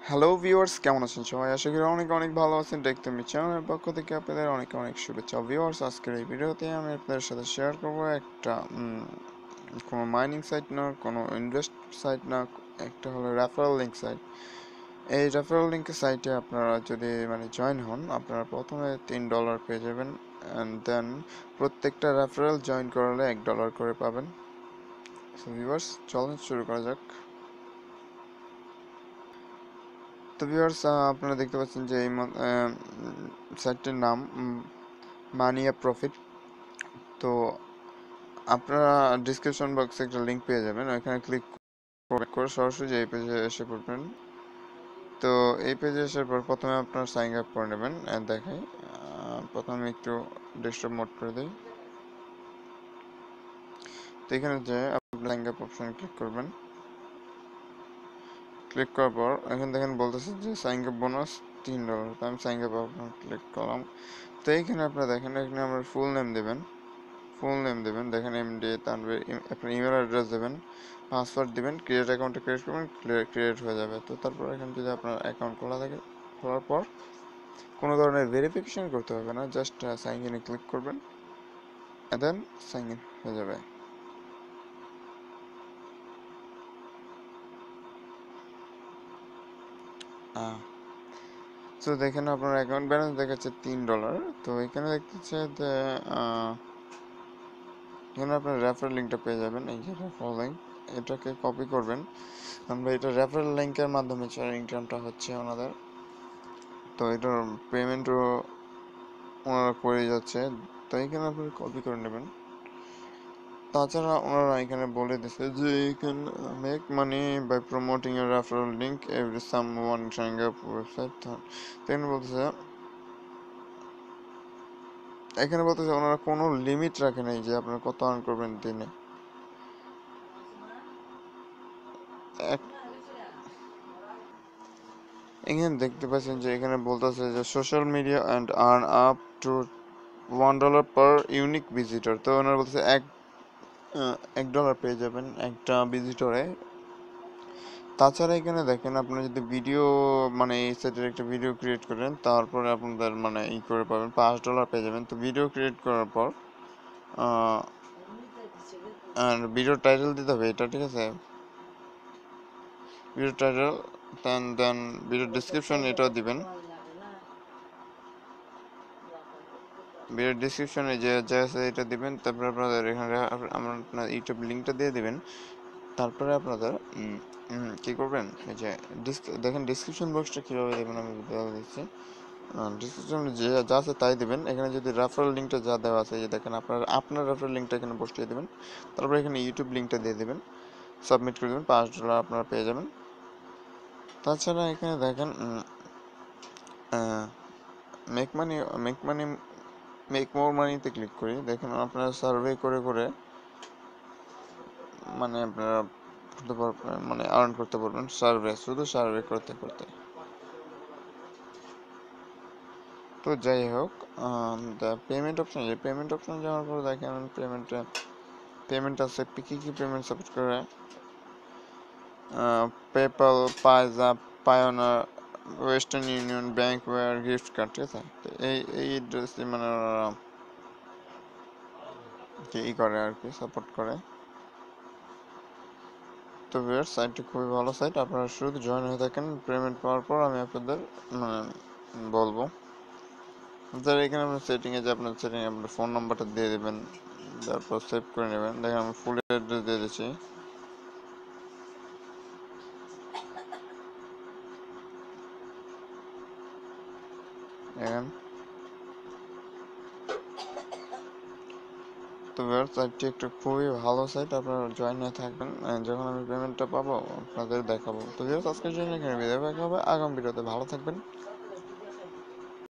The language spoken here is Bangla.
হ্যালো ভিউয়ার্স, কেমন আছেন সবাই? আশা করি অনেক অনেক ভালো আছেন। দেখতে আমি চ্যানেলের পক্ষ থেকে আপনাদের অনেক অনেক শুভেচ্ছা। ভিউয়ার্স, আজকের এই ভিডিওতে আমি আপনাদের সাথে শেয়ার করব একটা কোনো মাইনিং সাইট না, কোনো ইনভেস্ট সাইট না, একটা হলো রেফারেল লিঙ্ক সাইট। এই রেফারেল লিঙ্ক সাইটে আপনারা যদি জয়েন হন, আপনারা প্রথমে $3 পেয়ে যাবেন, অ্যান্ড দেন প্রত্যেকটা রেফারেল জয়েন করালে $1 করে পাবেন। সো ভিউয়ার্স, চলুন শুরু করা যাক। তো ভিউয়ার্স, আপনারা দেখতে পাচ্ছেন যে এই সাইটটির নাম মানিয়া প্রফিট। তো আপনারা ডিসক্রিপশন বক্সে একটা লিংক পেয়ে যাবেন, ওইখানে ক্লিক করে সরাসরি এই পেজে এসে পড়বেন। তো এই পেজে আসার পর প্রথমে আপনার সাইন আপ করে নেবেন। দেখাই, প্রথমে একটু ডেস্কটপ মোড করে দিই। তো এখানে যে আপনি সাইন আপ অপশনে ক্লিক করবেন। ক্লিক করার পর এখানে দেখেন বলতেছে যে সাইন আপ বোনাস $3। তো আমি সাইন আপ অপশন ক্লিক করলাম। তো এইখানে আপনারা দেখেন, এখানে আমার ফুল নেম দেবেন, দেখেন এমডি, তারপরে আপনার ইমেল অ্যাড্রেস দেবেন, পাসওয়ার্ড দিবেন, ক্রিয়েট অ্যাকাউন্টে ক্রিয়েট করবেন, ক্রিয়েট হয়ে যাবে। তো তারপর এখানে যদি আপনার অ্যাকাউন্ট খোলা থাকে, খোলার পর কোনো ধরনের ভেরিফিকেশন করতে হবে না, জাস্ট সাইন ইনে ক্লিক করবেন, দেন সাইন ইন হয়ে যাবে। তো দেখেন আপনার অ্যাকাউন্ট ব্যালেন্স দেখাচ্ছে $3। তো এখানে দেখতেছে যে এখানে আপনার রেফারেল লিঙ্কটা পেয়ে যাবেন, এই যে রেফারেল লিঙ্ক, এটাকে কপি করবেন, কারণ এটা রেফারেল লিঙ্কের মাধ্যমে ইনকামটা হচ্ছে ওনাদের। তো এটার পেমেন্টও ওনারা করে যাচ্ছে, তো এখানে আপনি কপি করে নেবেন। তাছাড়া ওনারা এখানে বলে দিচ্ছে যে you can make money by promoting your referral link every someone signing up website. তো এখানে বলতেছে ওনারা কোনো লিমিট রাখে নাই যে আপনারা কত আর্ন করবেন দিনে। এখানে দেখতে পাচ্ছেন যে এখানে বলতেছে যে social media and earn up to $1 per unique visitor. তো ওনারা বলতেছে $1 পেয়ে যাবেন একটা ভিজিটরে। তাছাড়া এখানে দেখেন, আপনি যদি ভিডিও এই সেটের একটা ভিডিও ক্রিয়েট করেন, তারপরে আপনাদের করে পাবেন $5 পেয়ে যাবেন। তো ভিডিও ক্রিয়েট করার পর আর ভিডিও টাইটেল দিতে হবে এটা, ঠিক আছে? ভিডিও টাইটেল, দেন ভিডিও ডিসক্রিপশন এটাও দিবেন। ভিডিও ডিসক্রিপশনে যে যা আছে এটা দিবেন, তারপরে আপনাদের এখানে আপনার ইউটিউব লিঙ্কটা দিয়ে দিবেন। তারপরে আপনাদের কি করবেন, এই যে দেখেন ডিসক্রিপশন বক্সটা কীভাবে দেবেন আমি বলে দিচ্ছি। ডিসক্রিপশনে যে যা আছে তাই দিবেন। এখানে যদি রেফারেল লিঙ্কটা যা দেওয়া আছে, এই যে দেখেন আপনার রেফারেল লিঙ্কটা এখানে বসিয়ে দেবেন। তারপরে এখানে ইউটিউব লিঙ্কটা দিয়ে দেবেন, সাবমিট করে দেবেন, $5 আপনারা পেয়ে যাবেন। তাছাড়া এখানে দেখেন make money make money make more মানিতে ক্লিক করি। দেখেন আপনারা সার্ভে করে করে আপনারা করতে পারবেন, আর্ন করতে পারবেন শুধু সার্ভে করতে করতে। তো যাই হোক, পেমেন্ট অপশন যাওয়ার পর দেখেন পেমেন্ট আছে, কি কি পেমেন্ট সাপোর্ট করে, PayPal, Payza, Payoneer, Western Union, bank wire, gift card, ঠিক আছে? তো এই ড্রেস ওরা কি করে আর কি, সাপোর্ট করে। তো সাইটটি খুবই ভালো সাইট, আপনারা শুধু জয়েন হয়ে থাকেন। পেমেন্ট পাওয়ার পর আমি আপনাদের বলবো। এখানে আপনার সেটিংয়ে যে আপনার ফোন নাম্বারটা দিয়ে দেবেন, তারপর সেভ করে নেবেন। দেখেন আমি ফুল অ্যাড্রেস দিয়ে দিচ্ছি। দেখেন, তো সাইটটি একটা খুবই ভালো সাইট, আপনারা জয়েন হয়ে থাকবেন। যখন আমি পেমেন্টটা পাবো আপনাদের দেখাবো। তো আজকের জন্য এখানে বিদায়, দেখা হবে আগামী ভিডিওতে। ভালো থাকবেন।